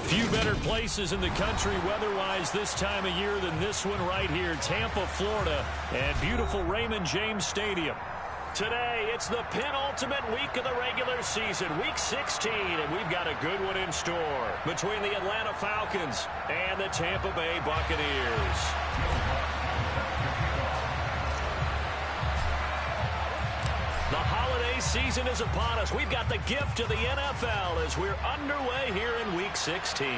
Few better places in the country weather-wise this time of year than this one right here, Tampa, Florida, and beautiful Raymond James Stadium. Today, it's the penultimate week of the regular season, Week 16, and we've got a good one in store between the Atlanta Falcons and the Tampa Bay Buccaneers. The holiday season is upon us. We've got the gift of the NFL as we're underway here in Week 16.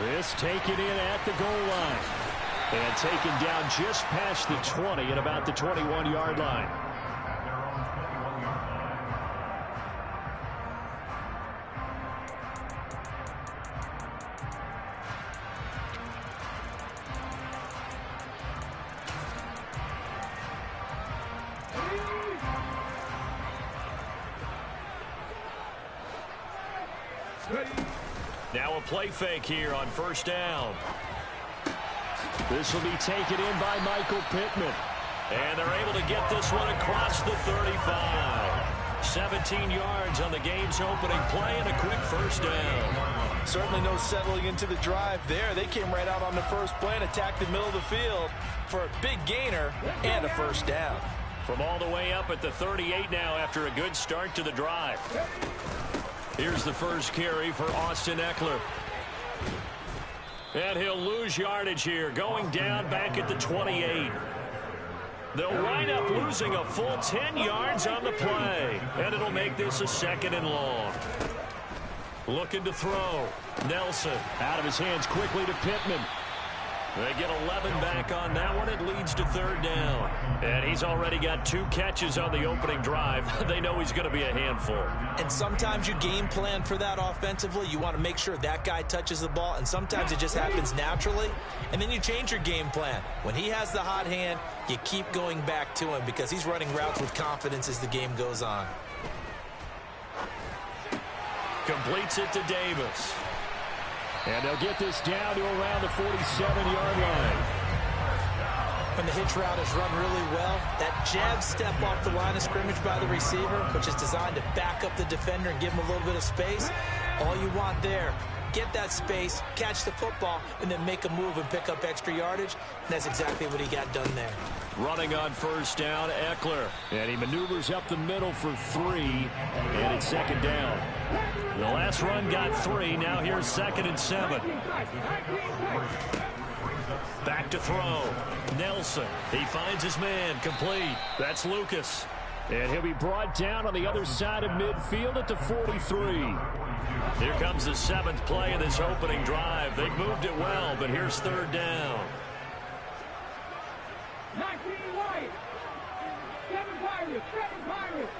This taken in at the goal line. And taken down just past the 20 at about the 21-yard line. Now a play fake here on first down. This will be taken in by Michael Pittman. And they're able to get this one across the 35. 17 yards on the game's opening play and a quick first down. Certainly no settling into the drive there. They came right out on the first play and attacked the middle of the field for a big gainer and a first down. From all the way up at the 38 now after a good start to the drive. Here's the first carry for Austin Eckler. And he'll lose yardage here, going down back at the 28. They'll wind up losing a full 10 yards on the play. And it'll make this a 2nd and long. Looking to throw. Nelson out of his hands quickly to Pittman. They get 11 back on that one. It leads to 3rd down. And he's already got 2 catches on the opening drive. They know he's going to be a handful. And sometimes you game plan for that offensively. You want to make sure that guy touches the ball. And sometimes it just happens naturally. And then you change your game plan. When he has the hot hand, you keep going back to him because he's running routes with confidence as the game goes on. Completes it to Davis. And they'll get this down to around the 47-yard line. When the hitch route is run really well, that jab step off the line of scrimmage by the receiver, which is designed to back up the defender and give him a little bit of space, all you want there, get that space, catch the football, and then make a move and pick up extra yardage. And that's exactly what he got done there. Running on first down, Eckler. And he maneuvers up the middle for 3, and it's 2nd down. The last run got 3. Now here's 2nd and 7. Back to throw. Nelson. He finds his man. Complete. That's Lucas. And he'll be brought down on the other side of midfield at the 43. Here comes the 7th play of this opening drive. They've moved it well, but here's 3rd down. 19 White. 7 Pirates. 7 Pirates.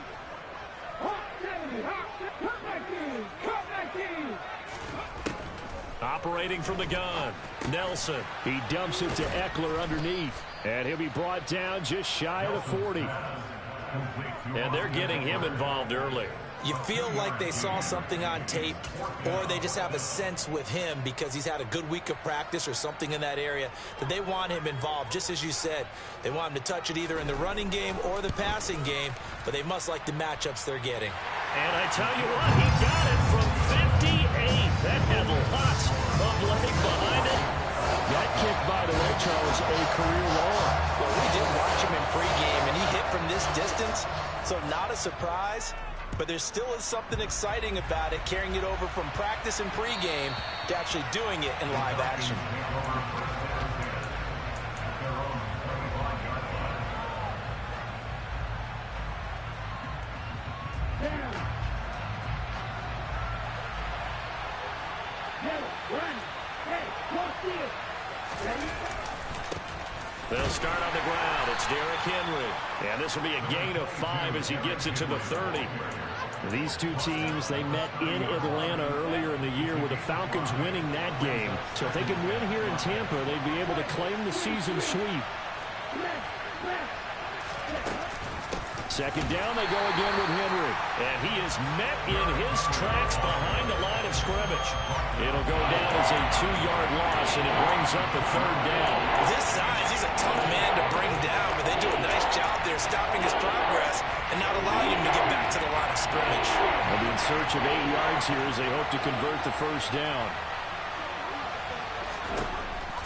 Hawk 70. Hawk 19. Hawk 19. Operating from the gun. Nelson. He dumps it to Eckler underneath. And he'll be brought down just shy of the 40. And they're getting him involved early. You feel like they saw something on tape, or they just have a sense with him because he's had a good week of practice or something in that area that they want him involved. Just as you said, they want him to touch it either in the running game or the passing game, but they must like the matchups they're getting. And I tell you what, he got it from 58. That had lots of leg behind it. That kick, by the way, Charles, a career long. Well, we did watch him in pregame, and he hit from this distance, so not a surprise. But there still is something exciting about it, carrying it over from practice and pregame to actually doing it in live action. They'll start on the ground. It's Derrick Henry. And this will be a gain of 5 as he gets it to the 30. These two teams, they met in Atlanta earlier in the year with the Falcons winning that game. So if they can win here in Tampa, they'd be able to claim the season sweep. 2nd down, they go again with Henry. And he is met in his tracks behind the line of scrimmage. It'll go down as a 2-yard loss, and it brings up a 3rd down. With his size, he's a tough man to bring down, but they do a nice job there stopping his progress and not allowing him to get back to the line of scrimmage. They'll be in search of 8 yards here as they hope to convert the 1st down.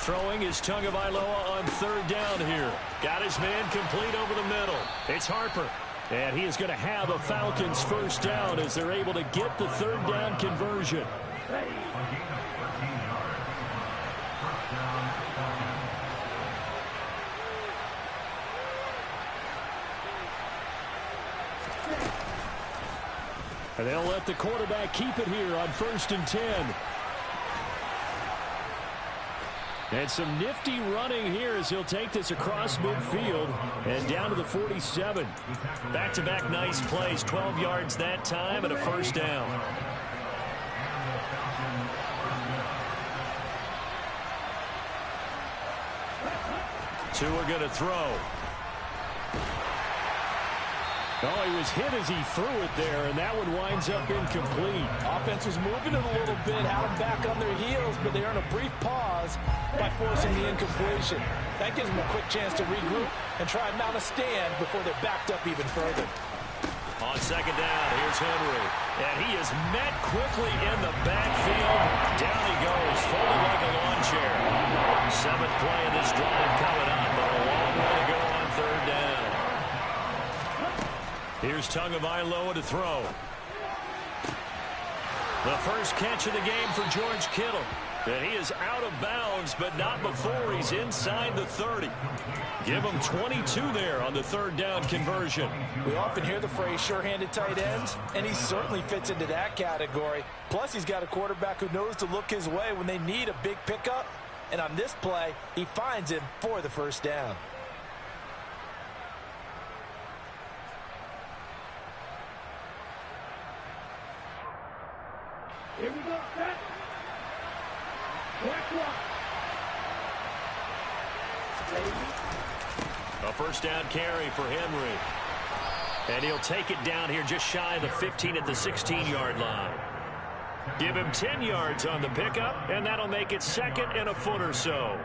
Throwing is Tagovailoa on third down here. Got his man complete over the middle. It's Harper. And he is going to have a Falcons first down as they're able to get the third down conversion. And they'll let the quarterback keep it here on 1st and 10. And some nifty running here as he'll take this across midfield and down to the 47. Back-to-back nice plays, 12 yards that time and a first down. Two are going to throw. Oh, he was hit as he threw it there, and that one winds up incomplete. Offense was moving it a little bit, had them back on their heels, but they earned a brief pause by forcing the incompletion. That gives them a quick chance to regroup and try and mount a stand before they're backed up even further. On second down, here's Henry. And he is met quickly in the backfield. Down he goes, folded like a lawn chair. 7th play of this drive coming up, but a long way to go on third down. Here's Tagovailoa to throw. The first catch of the game for George Kittle. And he is out of bounds, but not before he's inside the 30. Give him 22 there on the third down conversion. We often hear the phrase sure-handed tight ends, and he certainly fits into that category. Plus, he's got a quarterback who knows to look his way when they need a big pickup. And on this play, he finds him for the first down. Here we go, set. Black rock. A first down carry for Henry. And he'll take it down here just shy of the 15 at the 16-yard line. Give him 10 yards on the pickup, and that'll make it 2nd and a foot or so.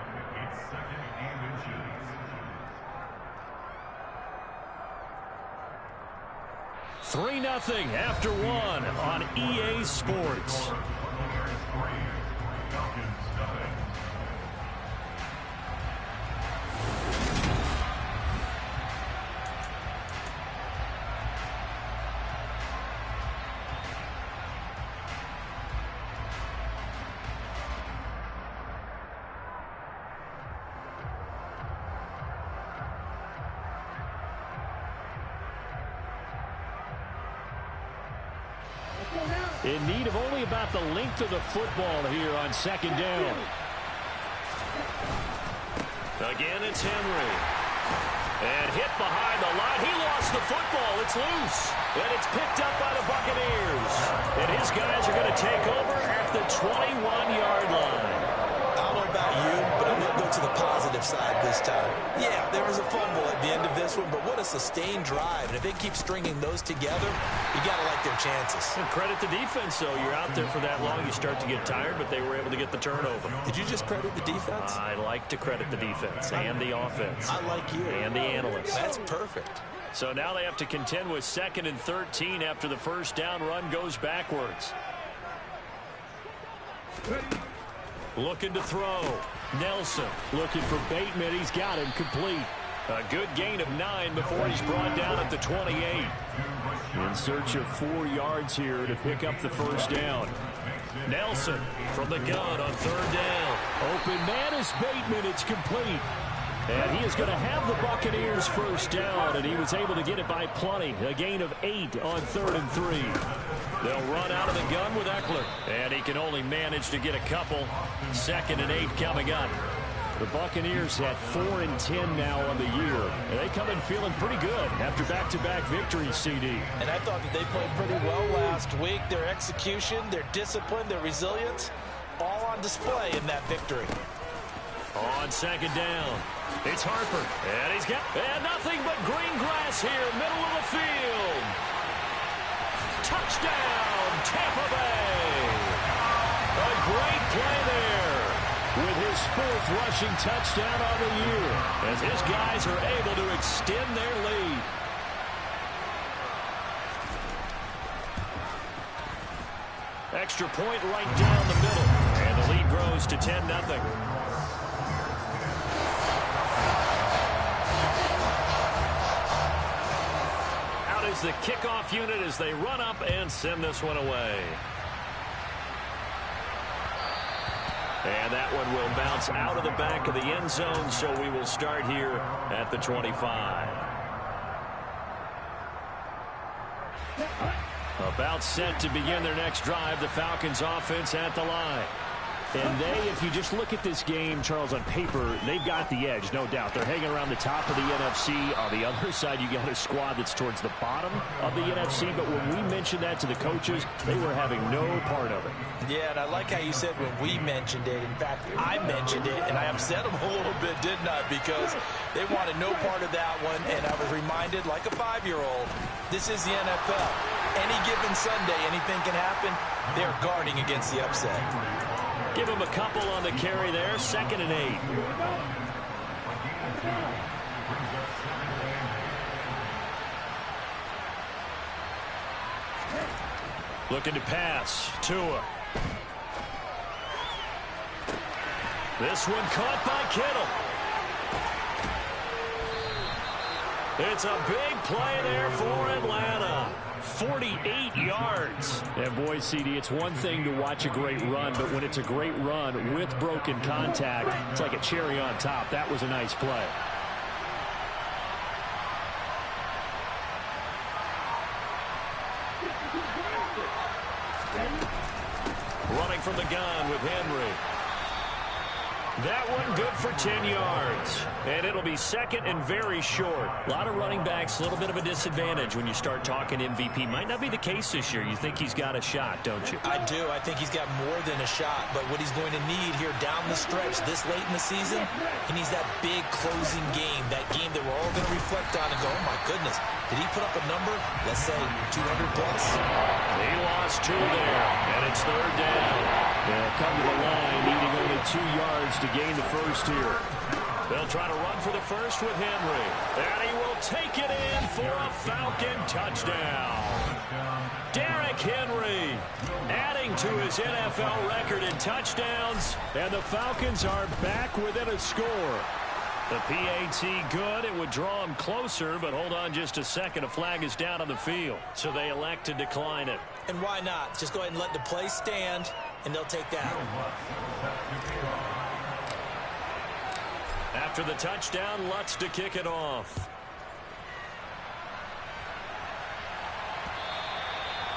Three 0 after one on EA Sports. In need of only about the length of the football here on second down. Again, it's Henry. And hit behind the line. He lost the football. It's loose. And it's picked up by the Buccaneers. And his guys are going to take over at the 21-yard line. I don't know about you, but I'm going to go to the positive side this time. Yeah, there was a fumble at the end of this one, but what a sustained drive. And if they keep stringing those together, you got to like their chances. And credit the defense, though. You're out there for that long, you start to get tired, but they were able to get the turnover. Did you just credit the defense? I like to credit the defense and the offense. I like you. And the analysts. That's perfect. So now they have to contend with 2nd and 13 after the first down run goes backwards. Looking to throw. Nelson looking for Bateman. He's got him complete. A good gain of 9 before he's brought down at the 28. In search of 4 yards here to pick up the first down. Nelson from the gun on third down. Open man is Bateman. It's complete. And he is going to have the Buccaneers first down, and he was able to get it by plenty. A gain of 8 on 3rd and 3. They'll run out of the gun with Eckler. And he can only manage to get a couple. 2nd and 8 coming up. The Buccaneers at 4 and 10 now on the year. And they come in feeling pretty good after back-to-back victories, CD. And I thought that they played pretty well last week. Their execution, their discipline, their resilience, all on display in that victory. On second down, it's Harper. And he's got nothing but green grass here, middle of the field. Touchdown, Tampa Bay. A great play there. With his 4th rushing touchdown on the year, as his guys are able to extend their lead. Extra point right down the middle. And the lead grows to 10-0. the kickoff unit as they run up and send this one away. And that one will bounce out of the back of the end zone, so we will start here at the 25. About set to begin their next drive, the Falcons offense at the line. And if you just look at this game, Charles, on paper, they've got the edge, no doubt. They're hanging around the top of the NFC. On the other side, you got a squad that's towards the bottom of the NFC. But when we mentioned that to the coaches, they were having no part of it. Yeah, and I like how you said when we mentioned it. In fact, I mentioned it, and I upset them a little bit, didn't I? Because they wanted no part of that one, and I was reminded, like a 5-year-old, this is the NFL. Any given Sunday, anything can happen. They're guarding against the upset. Give him a couple on the carry there. 2nd and 8. Looking to pass. Tua. This one caught by Kittle. It's a big play there for Atlanta. 48 yards. And boy, CD, it's one thing to watch a great run, but when it's a great run with broken contact, it's like a cherry on top. That was a nice play. Running from the gun with Henry. That one good for 10 yards. And it'll be 2nd and very short. A lot of running backs, a little bit of a disadvantage when you start talking MVP. Might not be the case this year. You think he's got a shot, don't you? I do. I think he's got more than a shot. But what he's going to need here down the stretch this late in the season, he needs that big closing game, that game that we're all going to reflect on and go, oh, my goodness, did he put up a number, let's say, 200 plus? He lost 2 there, and it's 3rd down. They'll come to the line, needing only 2 yards to gain the first here. They'll try to run for the first with Henry. And he will take it in for a Falcon touchdown. Derrick Henry adding to his NFL record in touchdowns. And the Falcons are back within a score. The PAT good. It would draw him closer, but hold on just a second. A flag is down on the field, so they elect to decline it. And why not? Just go ahead and let the play stand, and they'll take that. After the touchdown, Lutz to kick it off.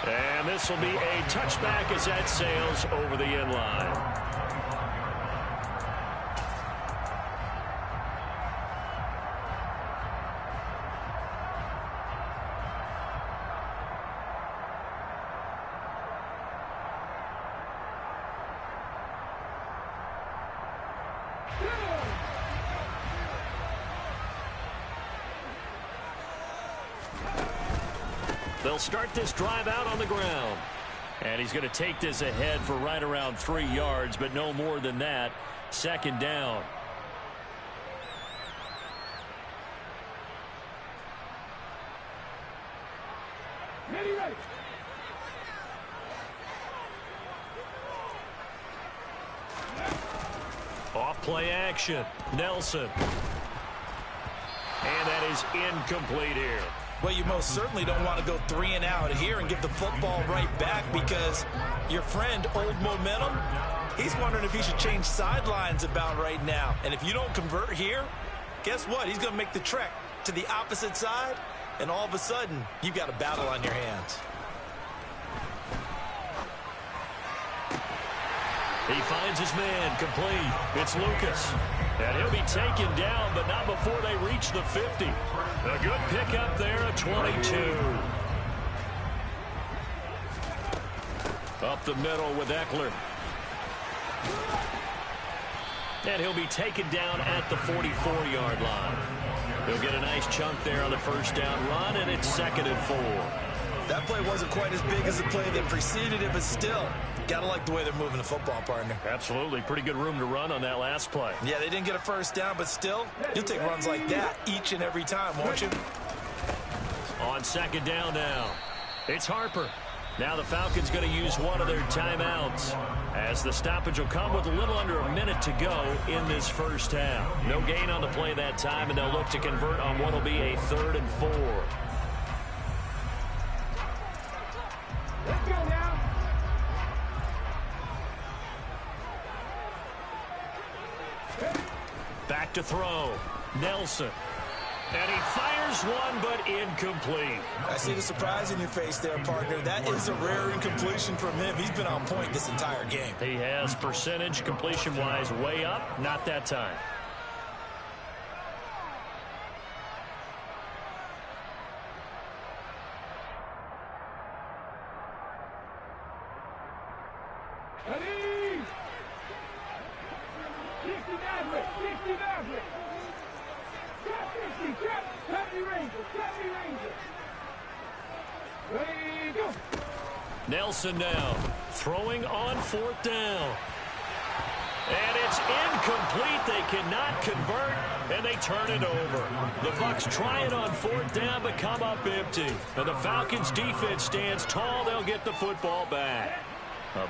And this will be a touchback as that sails over the end line. They'll start this drive out on the ground. And he's going to take this ahead for right around 3 yards, but no more than that. 2nd down. Ready. Off play action. Nelson. And that is incomplete here. Well, you most certainly don't want to go 3 and out here and give the football right back because your friend, Old Momentum, he's wondering if he should change sidelines about right now. And if you don't convert here, guess what? He's going to make the trek to the opposite side, and all of a sudden, you've got a battle on your hands. He finds his man complete. It's Lucas. And he'll be taken down, but not before they reach the 50. A good pickup there at 22. Up the middle with Eckler. And he'll be taken down at the 44-yard line. He'll get a nice chunk there on the first down run, and it's 2nd and 4. That play wasn't quite as big as the play that preceded it, but still, gotta like the way they're moving the football, partner. Absolutely. Pretty good room to run on that last play. Yeah, they didn't get a first down, but still, you'll take runs like that each and every time, won't you? On 2nd down now, it's Harper. Now the Falcons going to use one of their timeouts as the stoppage will come with a little under a minute to go in this first half. No gain on the play that time, and they'll look to convert on what will be a 3rd and 4. to throw. Nelson. And he fires one, but incomplete. I see the surprise in your face there, partner. That is a rare incompletion from him. He's been on point this entire game. He has percentage completion-wise way up. Not that time. Ready? 60 Maverick, 60 Maverick. Trap 50, trap, 70 Rangers, 70 Rangers. Ready, go. Nelson now throwing on 4th down. And it's incomplete. They cannot convert, and they turn it over. The Bucs try it on 4th down, but come up empty. And the Falcons' defense stands tall. They'll get the football back.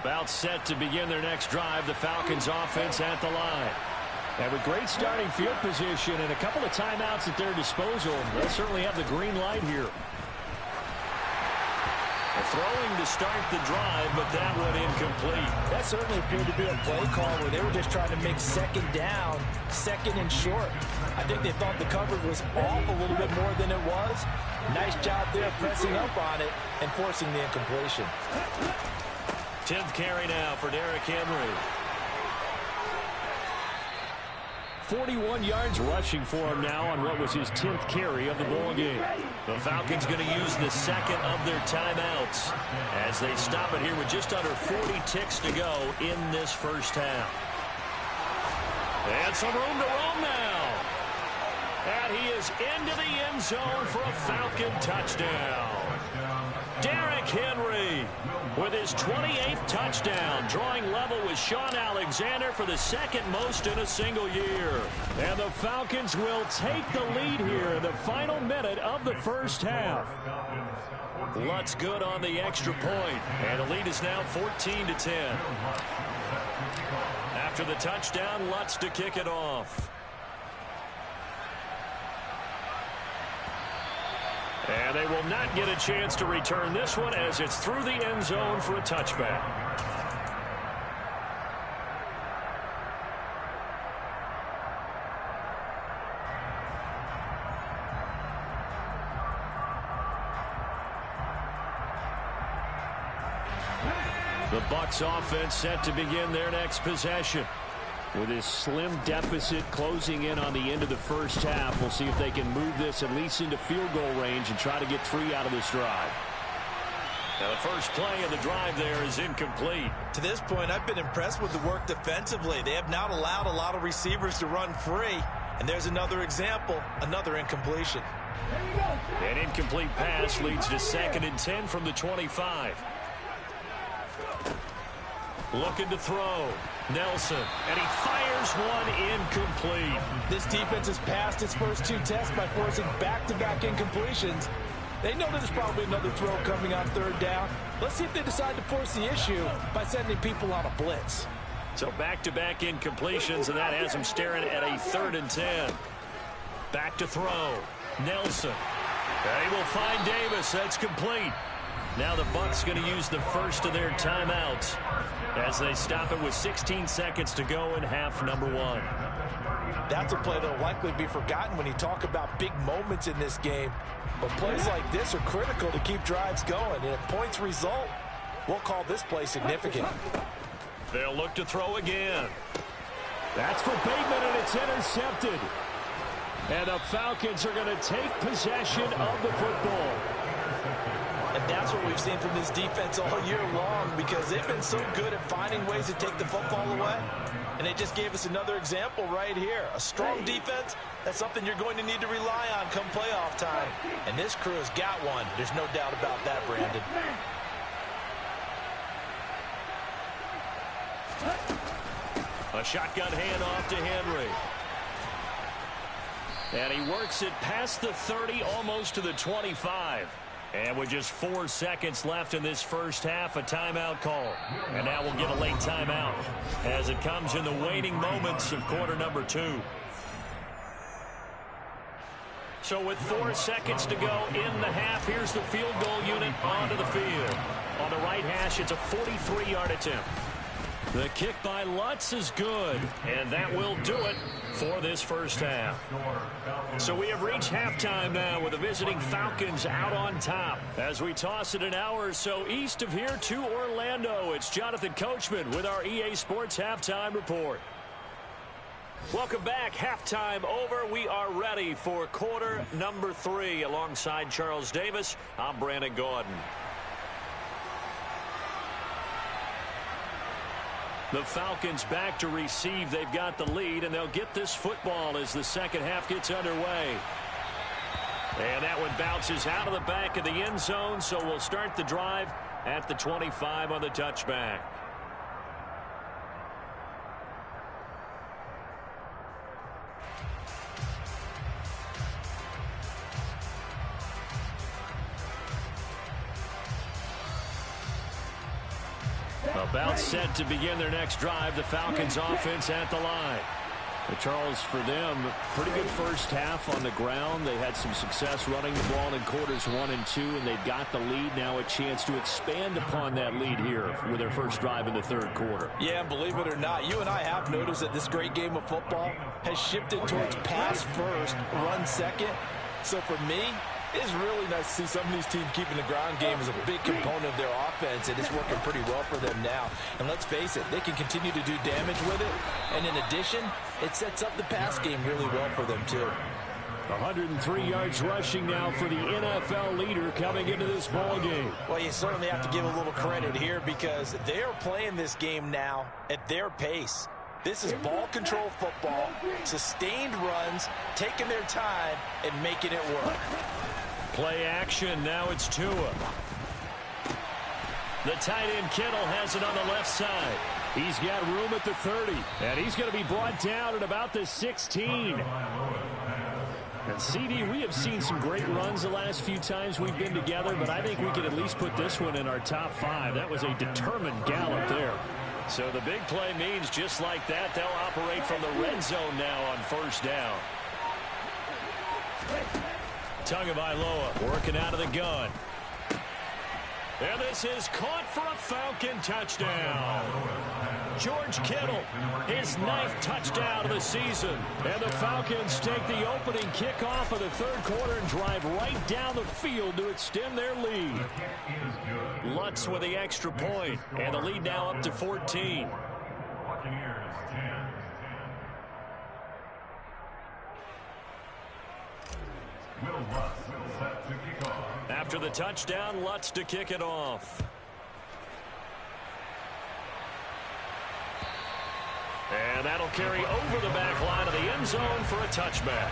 About set to begin their next drive, the Falcons' offense at the line. And with great starting field position and a couple of timeouts at their disposal, they'll certainly have the green light here. Throwing to start the drive, but that one incomplete. That certainly appeared to be a play call where they were just trying to make 2nd down, 2nd and short. I think they thought the coverage was off a little bit more than it was. Nice job there pressing up on it and forcing the incompletion. 10th carry now for Derrick Henry. 41 yards rushing for him now on what was his 10th carry of the ball game. The Falcons going to use the 2nd of their timeouts as they stop it here with just under 40 ticks to go in this first half. And some room to roam now. And he is into the end zone for a Falcon touchdown. Derrick Henry with his 28th touchdown, drawing level with Sean Alexander for the 2nd most in a single year. And the Falcons will take the lead here in the final minute of the first half. Lutz good on the extra point, and the lead is now 14-10. After the touchdown, Lutz to kick it off. And they will not get a chance to return this one as it's through the end zone for a touchback. The Bucs offense set to begin their next possession. With his slim deficit closing in on the end of the first half, we'll see if they can move this at least into field goal range and try to get 3 out of this drive. Now the first play of the drive there is incomplete. To this point, I've been impressed with the work defensively. They have not allowed a lot of receivers to run free. And there's another example, another incompletion. An incomplete pass leads to 2nd and 10 from the 25. Looking to throw. Nelson, and he fires one incomplete. This defense has passed its first 2 tests by forcing back-to-back incompletions. They know there's probably another throw coming on 3rd down. Let's see if they decide to force the issue by sending people on a blitz. So back-to-back incompletions, and that has them staring at a 3rd and 10. Back to throw. Nelson. They will find Davis. That's complete. Now the Bucs going to use the first of their timeouts as they stop it with 16 seconds to go in half number 1. That's a play that will likely be forgotten when you talk about big moments in this game. But plays like this are critical to keep drives going. And if points result, we'll call this play significant. They'll look to throw again. That's for Bateman, and it's intercepted. And the Falcons are going to take possession of the football. And that's what we've seen from this defense all year long, because they've been so good at finding ways to take the football away. And they just gave us another example right here. A strong defense, that's something you're going to need to rely on come playoff time. And this crew has got one. There's no doubt about that, Brandon. A shotgun handoff to Henry. And he works it past the 30, almost to the 25. And with just 4 seconds left in this first half, a timeout call. And now we'll get a late timeout as it comes in the waning moments of quarter number 2. So with 4 seconds to go in the half, here's the field goal unit onto the field. On the right hash, it's a 43-yard attempt. The kick by Lutz is good, and that will do it for this first half. So we have reached halftime now with the visiting Falcons out on top. As we toss it an hour or so east of here to Orlando, it's Jonathan Coachman with our EA Sports Halftime Report. Welcome back. Halftime over. We are ready for quarter number 3. Alongside Charles Davis, I'm Brandon Gordon. The Falcons back to receive. They've got the lead, and they'll get this football as the second half gets underway. And that one bounces out of the back of the end zone, so we'll start the drive at the 25 on the touchback. About set to begin their next drive, the Falcons offense at the line. Charles, for them, pretty good first half on the ground. They had some success running the ball in quarters 1 and 2, and they've got the lead. Now a chance to expand upon that lead here with their first drive in the third quarter. Yeah, and believe it or not, you and I have noticed that this great game of football has shifted towards pass first, run second. So for me, it's really nice to see some of these teams keeping the ground game as a big component of their offense, and it's working pretty well for them now. And let's face it, they can continue to do damage with it. And in addition, it sets up the pass game really well for them, too. 103 yards rushing now for the NFL leader coming into this ball game. Well, you certainly have to give a little credit here because they are playing this game now at their pace. This is ball control football, sustained runs, taking their time, and making it work. Play action. Now it's Tua. The tight end Kittle has it on the left side. He's got room at the 30, and he's going to be brought down at about the 16. And CD, we have seen some great runs the last few times we've been together, but I think we could at least put this one in our top 5. That was a determined gallop there. So the big play means just like that, they'll operate from the red zone now on first down. Tagovailoa working out of the gun. And this is caught for a Falcon touchdown. George Kittle, his 9th touchdown of the season. And the Falcons take the opening kickoff of the third quarter and drive right down the field to extend their lead. Lutz with the extra point, and the lead now up to 14. After the touchdown, Lutz to kick it off. And that'll carry over the back line of the end zone for a touchback.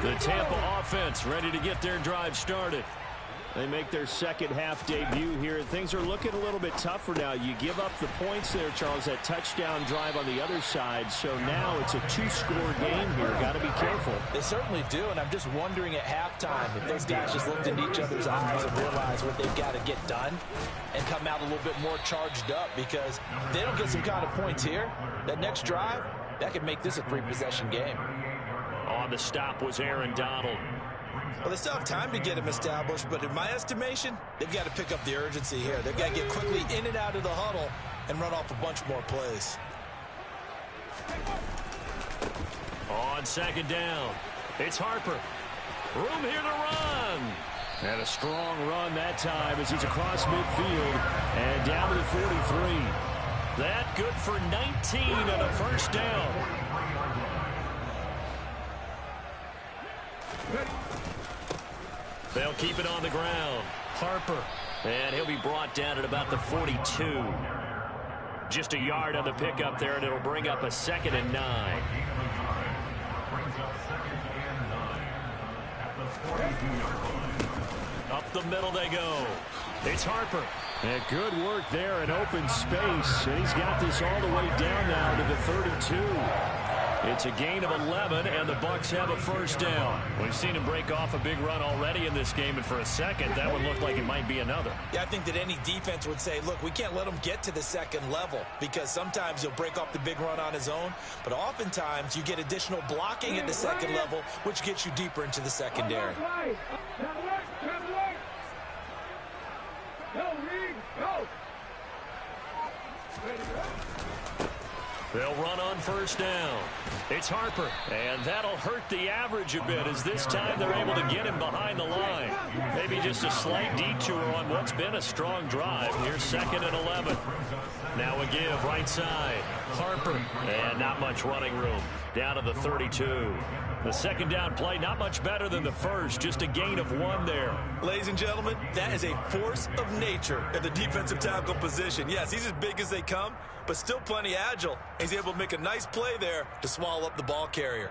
The Tampa offense ready to get their drive started. They make their second half debut here. Things are looking a little bit tougher now. You give up the points there, Charles, that touchdown drive on the other side. So now it's a 2-score game here. Got to be careful. They certainly do, and I'm just wondering at halftime if those guys just looked into each other's eyes and realized what they've got to get done and come out a little bit more charged up, because if they don't get some kind of points here, that next drive, that could make this a 3-possession game. On the stop was Aaron Donald. Well, they still have time to get him established, but in my estimation, they've got to pick up the urgency here. They've got to get quickly in and out of the huddle and run off a bunch more plays. On second down, it's Harper. Room here to run. And a strong run that time as he's across midfield and down to the 43. That good for 19 on a first down. They'll keep it on the ground. Harper. And he'll be brought down at about the 42. Just a yard on the pickup there, and it'll bring up a 2nd and 9. Up the middle they go. It's Harper. And good work there in open space. And he's got this all the way down now to the 32. It's a gain of 11, and the Bucs have a first down. We've seen him break off a big run already in this game, and for a second, that one looked like it might be another. Yeah, I think that any defense would say, look, we can't let him get to the second level because sometimes he'll break off the big run on his own, but oftentimes you get additional blocking at the second level, which gets you deeper into the secondary. They'll run on first down. It's Harper, and that'll hurt the average a bit as this time they're able to get him behind the line. Maybe just a slight detour on what's been a strong drive. Here's 2nd and 11. Now a give right side. Harper, and not much running room. Down to the 32. The second down play, not much better than the first, just a gain of 1 there. Ladies and gentlemen, that is a force of nature at the defensive tackle position. Yes, he's as big as they come, but still plenty agile. He's able to make a nice play there to swallow up the ball carrier.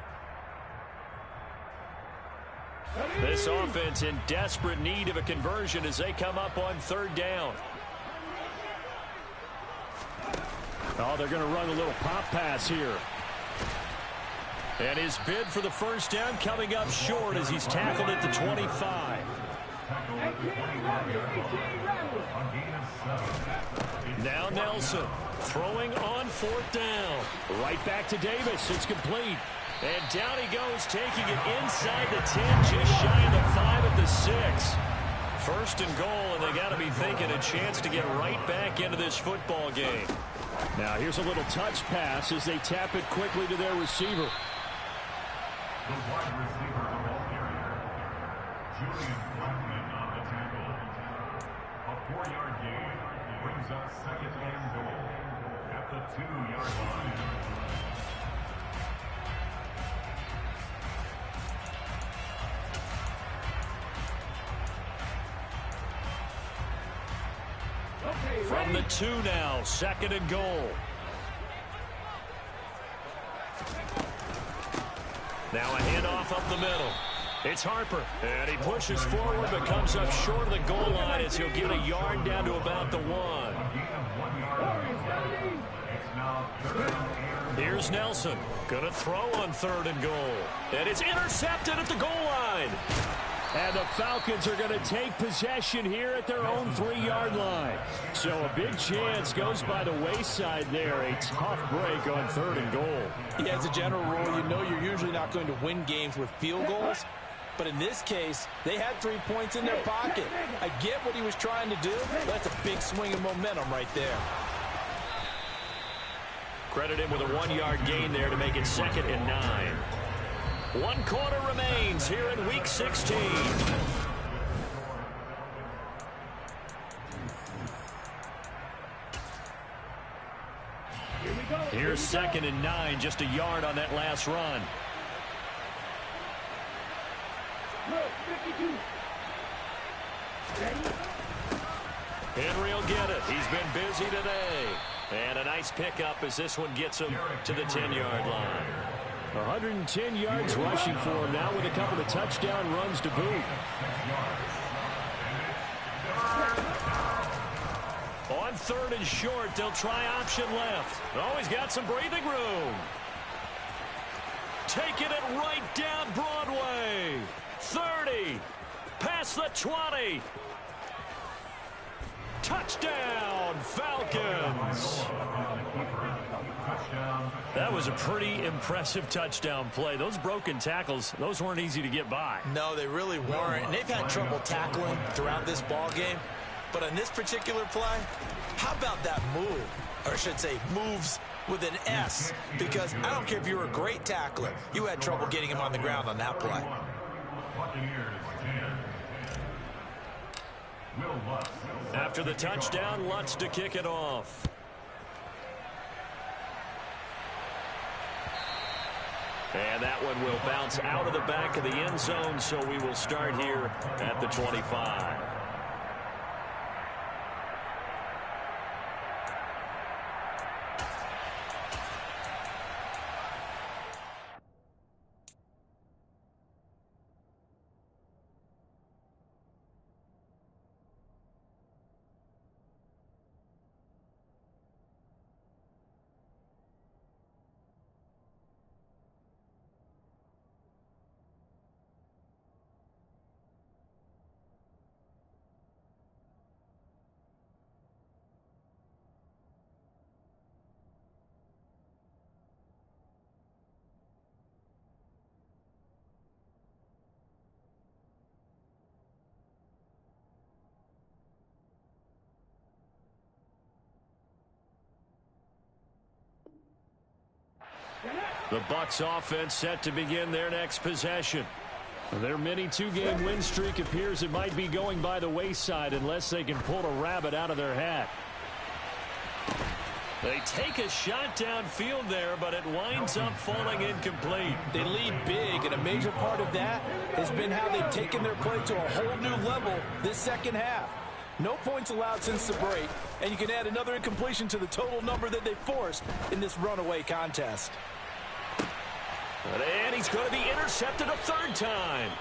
This offense in desperate need of a conversion as they come up on 3rd down. Oh, they're going to run a little pop pass here. And his bid for the first down coming up short as he's tackled at the 25. Now Nelson throwing on 4th down. Right back to Davis. It's complete. And down he goes, taking it inside the 10, just shy of the 5 at the 6. 1st and goal, and they got to be thinking a chance to get right back into this football game. Now here's a little touch pass as they tap it quickly to their receiver. The wide receiver of the ball carrier, Julian Blackman on the tackle. A 4-yard gain brings up 2nd and goal at the 2-yard line. From the 2 now, 2nd and goal. Now a handoff up the middle. It's Harper, and he pushes forward but comes up short of the goal line as he'll get a yard down to about the 1. Here's Nelson, going to throw on 3rd and goal. And it's intercepted at the goal line. And the Falcons are going to take possession here at their own 3-yard line. So a big chance goes by the wayside there. A tough break on 3rd and goal. Yeah, as a general rule, you know you're usually not going to win games with field goals. But in this case, they had 3 points in their pocket. I get what he was trying to do, but that's a big swing of momentum right there. Credit him with a 1-yard gain there to make it 2nd and 9. 1 quarter remains here in Week 16. Here's 2nd and 9, just a yard on that last run. Henry will get it. He's been busy today. And a nice pickup as this one gets him to the 10-yard line. 110 yards rushing for him now with a couple of touchdown runs to boot. On 3rd and short, they'll try option left. Oh, he's got some breathing room. Taking it right down Broadway. 30. Past the 20. Touchdown, Falcons. That was a pretty impressive touchdown play. Those broken tackles, those weren't easy to get by. No, they really weren't. And they've had trouble tackling throughout this ball game. But on this particular play, how about that move? Or I should say moves with an S. Because I don't care if you're a great tackler. You had trouble getting him on the ground on that play. After the touchdown, Lutz to kick it off. And that one will bounce out of the back of the end zone, so we will start here at the 25. The Bucs offense set to begin their next possession. Their mini two-game win streak appears it might be going by the wayside unless they can pull a rabbit out of their hat. They take a shot downfield there, but it winds up falling incomplete. They lead big, and a major part of that has been how they've taken their play to a whole new level this second half. No points allowed since the break, and you can add another incompletion to the total number that they forced in this runaway contest. And he's going to be intercepted a third time.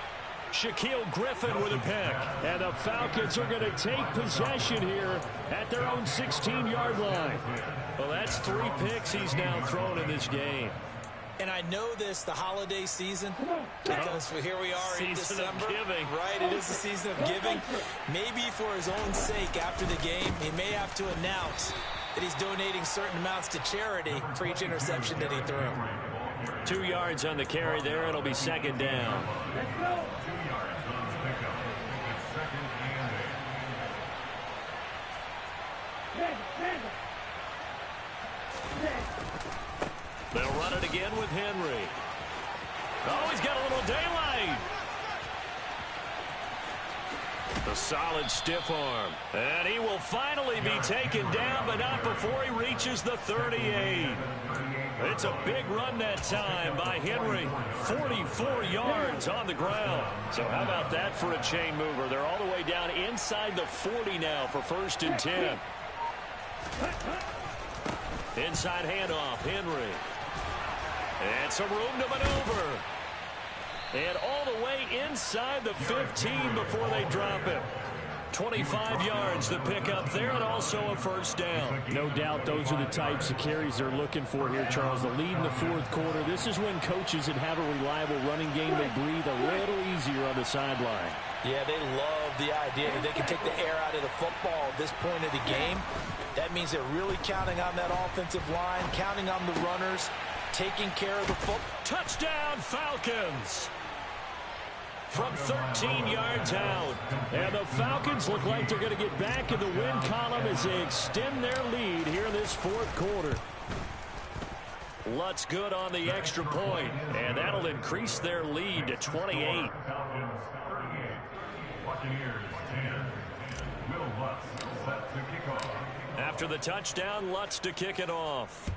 Shaquille Griffin with a pick. And the Falcons are going to take possession here at their own 16-yard line. Well, that's 3 picks he's now thrown in this game. And I know this, the holiday season, because here we are in December. Season of giving. Right, it is the season of giving. Maybe for his own sake after the game, he may have to announce that he's donating certain amounts to charity for each interception that he threw. 2 yards on the carry there. It'll be second down. They'll run it again with Henry. Oh, he's got a little daylight. A solid stiff arm. And he will finally be taken down, but not before he reaches the 38. It's a big run that time by Henry. 44 yards on the ground. So how about that for a chain mover? They're all the way down inside the 40 now for 1st and 10. Inside handoff, Henry. And some room to maneuver. And all the way inside the 15 before they drop him. 25 yards the pickup there, and also a first down. No doubt those are the types of carries they're looking for here, Charles. The lead in the 4th quarter. This is when coaches that have a reliable running game, they breathe a little easier on the sideline. Yeah, they love the idea that they can take the air out of the football at this point of the game. That means they're really counting on that offensive line, counting on the runners, taking care of the football. Touchdown, Falcons! From 13 yards out. And the Falcons look like they're going to get back in the win column as they extend their lead here in this 4th quarter. Lutz good on the extra point, and that'll increase their lead to 28. After the touchdown, Lutz to kick it off.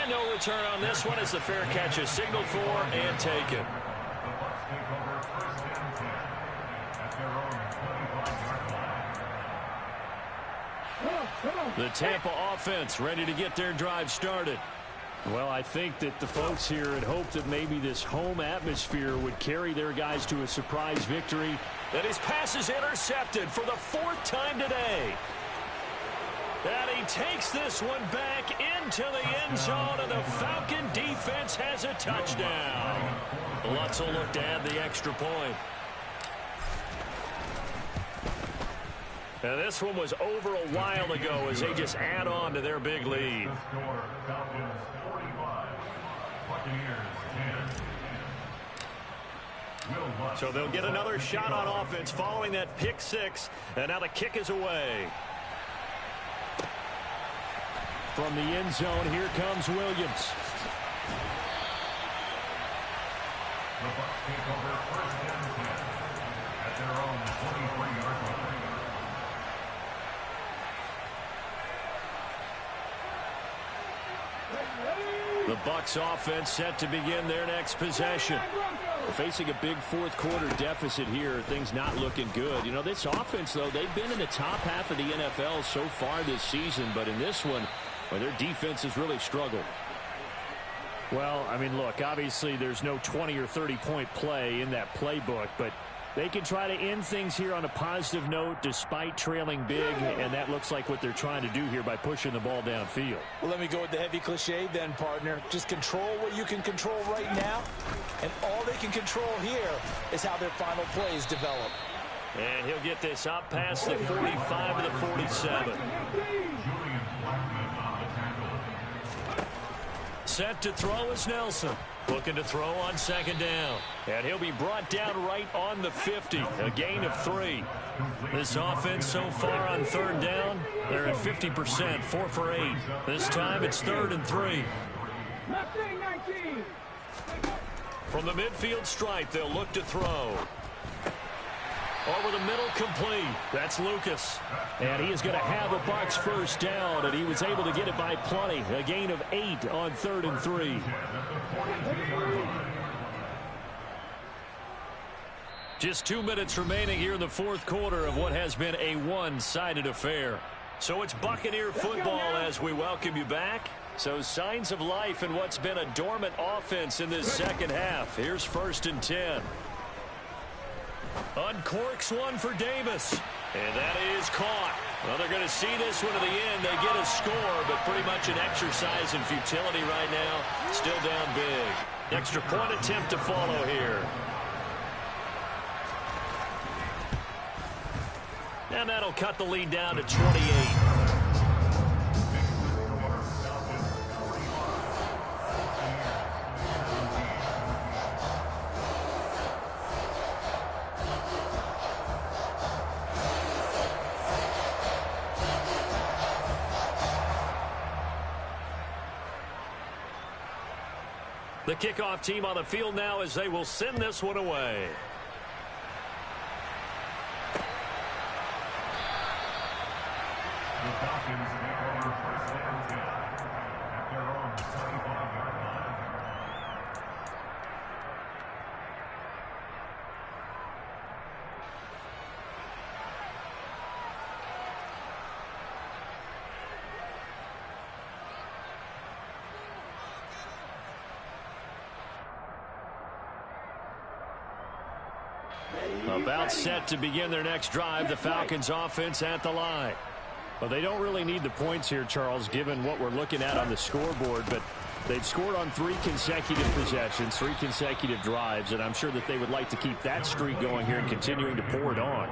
And no return on this one as the fair catch is signaled for and taken. The Tampa offense ready to get their drive started. Well, I think that the folks here had hoped that maybe this home atmosphere would carry their guys to a surprise victory. And his pass is intercepted for the 4th time today. And he takes this one back into the end zone, and the Falcon defense has a touchdown. Lutz will look to add the extra point. And this one was over a while ago as they just add on to their big lead. So they'll get another shot on offense following that pick 6, and now the kick is away. From the end zone, here comes Williams. The Bucs take over 1st and 10 at their own 23-yard line. The Bucs offense set to begin their next possession. Facing a big 4th quarter deficit here, things not looking good. You know, this offense, though, they've been in the top half of the NFL so far this season, but in this one, well, their defense has really struggled. Well, I mean, look, obviously there's no 20 or 30-point play in that playbook, but they can try to end things here on a positive note despite trailing big, and that looks like what they're trying to do here by pushing the ball downfield. Well, let me go with the heavy cliche then, partner. Just control what you can control right now, and all they can control here is how their final plays develop. And he'll get this up past the 45 to the 47. set to throw is Nelson. Looking to throw on second down. And he'll be brought down right on the 50. A gain of 3. This offense so far on third down, they're at 50%, 4 for 8. This time it's 3rd and 3. Left wing 19. From the midfield stripe, they'll look to throw. Over the middle, complete. That's Lucas. And he is going to have a Bucs first down, and he was able to get it by plenty. A gain of 8 on 3rd and 3. Just 2 minutes remaining here in the fourth quarter of what has been a one-sided affair. So it's Buccaneer football as we welcome you back. So signs of life in what's been a dormant offense in this second half. Here's 1st and 10. Uncorks one for Davis. And that is caught. Well, they're going to see this one to the end. They get a score, but pretty much an exercise in futility right now. Still down big. Extra point attempt to follow here. And that'll cut the lead down to 28. The kickoff team on the field now as they will send this one away. The Falcons make over 1st and 10 at their own 35-yard line. About set to begin their next drive. The Falcons offense at the line. Well, they don't really need the points here, Charles, given what we're looking at on the scoreboard, but they've scored on 3 consecutive possessions, 3 consecutive drives, and I'm sure that they would like to keep that streak going here and continuing to pour it on.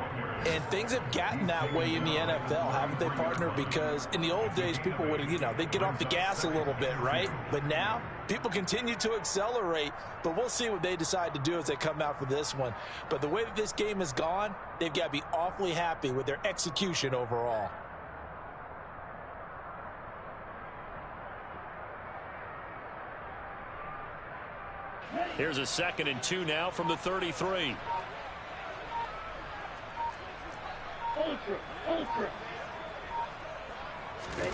And things have gotten that way in the NFL, haven't they, partner? Because in the old days, people would, they'd get off the gas a little bit, right? But now, people continue to accelerate. But we'll see what they decide to do as they come out for this one. But the way that this game has gone, they've got to be awfully happy with their execution overall. Here's a 2nd and 2 now from the 33. Ultra. Ready?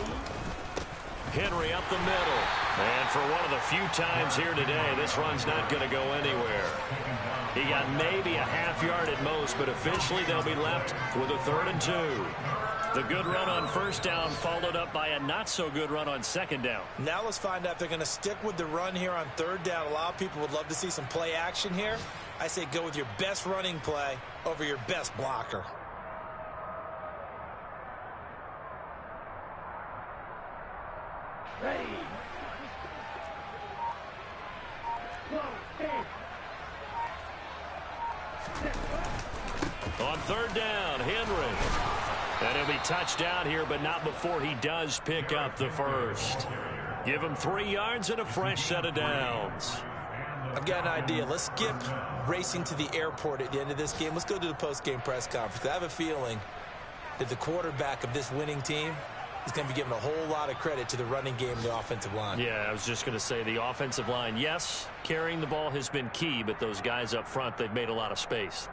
Henry up the middle. And for one of the few times here today, this run's not going to go anywhere. He got maybe a half yard at most, but officially they'll be left with a 3rd and 2. The good run on first down followed up by a not-so-good run on second down. Now let's find out if they're going to stick with the run here on third down. A lot of people would love to see some play action here. I say go with your best running play over your best blocker. Ready. On third down, Henry. And he'll be touched down here, but not before he does pick up the first. Give him 3 yards and a fresh set of downs. I've got an idea. Let's skip racing to the airport at the end of this game. Let's go to the post-game press conference. I have a feeling that the quarterback of this winning team is going to be giving a whole lot of credit to the running game and the offensive line. Yeah, I was just going to say the offensive line, yes, carrying the ball has been key, but those guys up front, they've made a lot of space.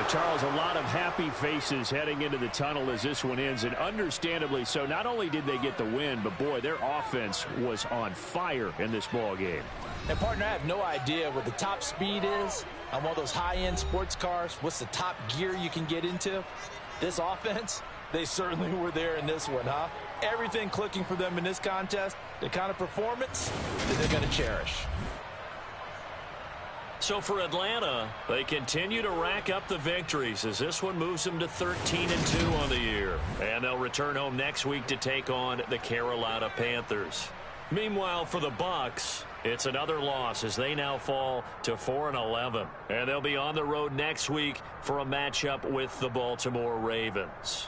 Charles, a lot of happy faces heading into the tunnel as this one ends, and understandably so. Not only did they get the win, but boy, their offense was on fire in this ball game. And partner, I have no idea what the top speed is on one of those high-end sports cars. What's the top gear you can get into? This offense, they certainly were there in this one, huh? Everything clicking for them in this contest, the kind of performance that they're going to cherish. So for Atlanta, they continue to rack up the victories as this one moves them to 13-2 on the year. And they'll return home next week to take on the Carolina Panthers. Meanwhile, for the Bucs, it's another loss as they now fall to 4-11. And they'll be on the road next week for a matchup with the Baltimore Ravens.